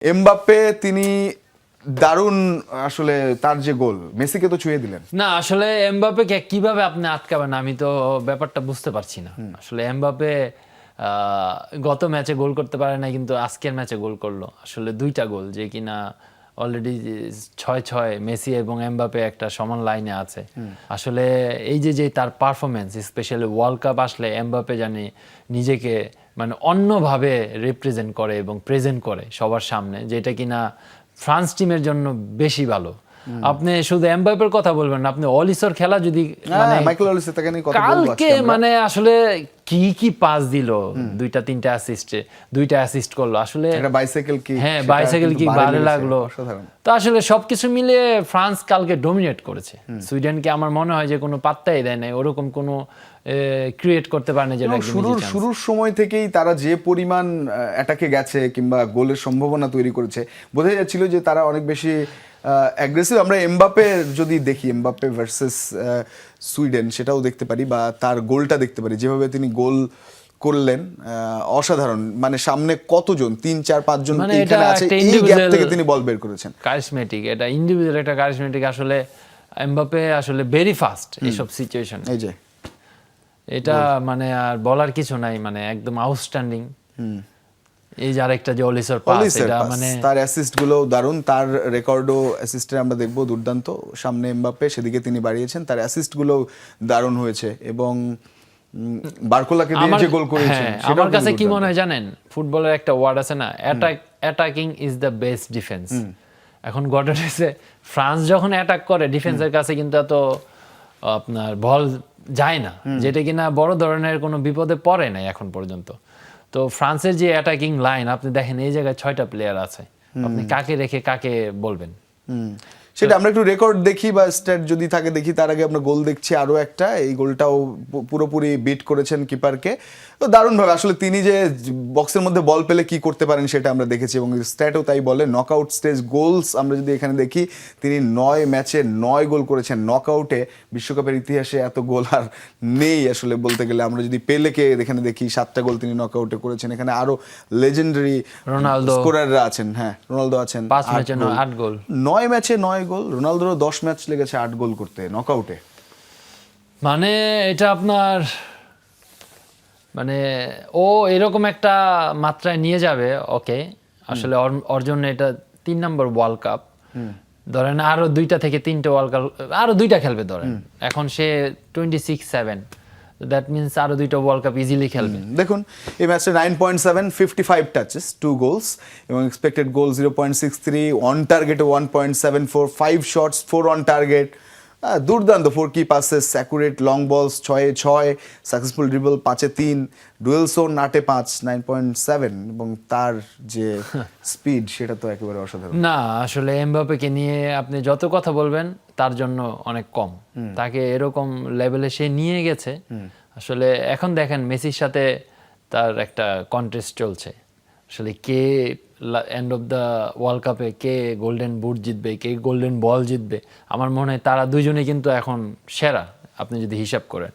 Mbappe তিনি দারুণ আসলে তার যে গোল মেসিকে তো ছুঁয়ে দিলেন। না আসলে এমবাপ্পেকে কিভাবে আপনি আটকাবেন আমি তো ব্যাপারটা বুঝতে পারছি না। আসলে এমবাপ্পে গত ম্যাচে গোল করতে পারে না, কিন্তু আজকের ম্যাচে গোল করলো আসলে দুইটা গোল, যে কিনা অলরেডি 6-6 মেসি এবং এমবাপ্পে একটা সমান লাইনে আছে। আসলে এই যে তার পারফরমেন্স, স্পেশালি ওয়ার্ল্ড কাপ আসলে এমবাপ্পে জানি নিজেকে মানে অন্যভাবে রিপ্রেজেন্ট করে এবং প্রেজেন্ট করে সবার সামনে, যেটা কিনা ফ্রান্স টিমের জন্য বেশি ভালো। আপনি শুধু এমবাপ্পের কথা বলবেন না, আপনি অলিসর খেলা যদি মানে মাইকেল অলিসে তাকে নিয়ে কথা বলবো কালকে আজকে আমরা। মানে আসলে কি পাস দিল, দুইটা অ্যাসিস্ট করলো আসলে একটা বাইসাইকেল কি, হ্যাঁ সেটা বাইসাইকেল কিন্তু কি বারে ভালো লেগেছে, লাগলো। অসাধারণ। তো আসলে সবকিছু মিলিয়ে ফ্রান্স কালকে ডমিনেট করেছে সুইডেনকে। আমার মনে হয় যে কোনো পাত্তাই দেয় নাই, ওরকম কোনো ক্রিয়েট করতে পারে না যেটা এবং শুরুর সময় থেকেই তারা যে পরিমাণ অ্যাটাকে গেছে কিংবা গোলের সম্ভাবনা তৈরি করেছে, বোঝা যাচ্ছিল যে তারা অনেক বেশি অ্যাগ্রেসিভ। আমরা এমবাপ্পে যদি দেখি, এমবাপ্পে ভার্সেস সুইডেন, সেটাও দেখতে পারি বা তার গোলটা দেখতে পারি, যেভাবে তিনি গোল করলেন অসাধারণ। মানে সামনে কতজন, 3-4-5 জন মানে এখানে আছে, এই গ্যাপ থেকে তিনি বল বের করেছেন। কারিশমেটিক, এটা ইন্ডিভিজুয়াল একটা কারিশমেটিক। আসলে এমবাপ্পে আসলে ভেরি ফাস্ট এইসব সিচুয়েশন, এই যে এটা মানে আর বলার কিছু নাই, মানে একদম আউটস্ট্যান্ডিং। এই যে আরেকটা যে অলিসর পাস, এটা মানে তার অ্যাসিস্ট গুলো দারুণ, তার রেকর্ডও অ্যাসিস্টে আমরা দেখবো দুর্দান্ত। সামনে এমবাপ্পে, সেদিকে তিনি বাড়িয়েছেন, তার অ্যাসিস্ট গুলো দারুণ হয়েছে এবং বারকোলাকে দিয়ে যে গোল করেছেন আমার কাছে কি মনে হয় জানেন, ফুটবলের একটা ওয়ার্ড আছে না, attacking is the best defence. এখন ঘটনা হচ্ছে ফ্রান্স যখন অ্যাটাক করে ডিফেন্সের কাছে কিন্তু এত আপনার বল যায় না, যেটা কিনা বড় ধরনের কোনো বিপদে পড়ে নাই এখন পর্যন্ত। তো ফ্রান্সের যে অ্যাটাকিং লাইন আপনি দেখেন, এই জায়গায় 6টা প্লেয়ার আছে, আপনি কাকে রেখে কাকে বলবেন? সেটা আমরা একটু রেকর্ড দেখি বা স্ট্যাট যদি থাকে দেখি। তার আগে আমরা গোল দেখছি আরো একটা, এই গোলটাও পুরোপুরি বিট করেছেন কিপারকে তো দারুণভাবে। আসলে তিনি যে বক্সের মধ্যে বল পেলে কি করতে পারেন সেটা আমরা দেখেছি এবং স্ট্যাটও তাই বলে। নকআউট স্টেজ গোলস আমরা যদি এখানে দেখি, তিনি 9 ম্যাচে 9 গোল করেছেন নকআউটে। বিশ্বকাপের ইতিহাসে এত গোল আর নেই আসলে বলতে গেলে। আমরা যদি পেলেকে এখানে দেখি, 7টা গোল তিনি নকআউটে করেছেন। এখানে আরো লেজেন্ডারি রোনালদো স্কোরাররা আছেন। হ্যাঁ, রোনালদো আছেন, 5 ম্যাচে 8 গোল, 9 ম্যাচে 9 গোল। রোনালদোরও 10 ম্যাচ লেগেছে 8 গোল করতে নকআউটে। মানে এটা আপনার মানে ও এরকম একটা মাত্রায় নিয়ে যাবে ওকে। আসলে ওর জন্য এটা 3 নম্বর ওয়ার্ল্ড কাপ। ধরেন আরো 2টা থেকে 3টে ওয়ার্ল্ড কাপ, আরো 2টা খেলবে ধরেন। এখন সে 26-7, দ্যাট মিনস আরো 2টা ওয়ার্ল্ড কাপ ইজিলি খেলবে। দেখুন এই ম্যাচে 9.7, 55 টাচেস, 2 গোলস এবং এক্সপেক্টেড গোল 0.63, অন টার্গেটে 1.74, 5 শটস, 4 অন টার্গেট। দুর্দান্ত 4 কি পাসেস, অ্যাকুরেট লং বলস 6-6, সাকসেসফুল ড্রিবল 5-3, ডুয়েল সোন 8-5, 9.7 এবং তার যে স্পিড সেটা তো একেবারে অসাধারণ। না আসলে এমবাপ্পেকে নিয়ে আপনি যত কথা বলবেন তার জন্য অনেক কম। তাকে এরকম লেভেলে সে নিয়ে গেছে। আসলে এখন দেখেন মেসির সাথে তার একটা কন্টেস্ট চলছে, আসলে কে এন্ড অফ দ্য ওয়ার্ল্ড কাপে কে গোল্ডেন বুট জিতবে, কে গোল্ডেন বল জিতবে। আমার মনে হয় তারা দুইজনে কিন্তু এখন সেরা, আপনি যদি হিসাব করেন।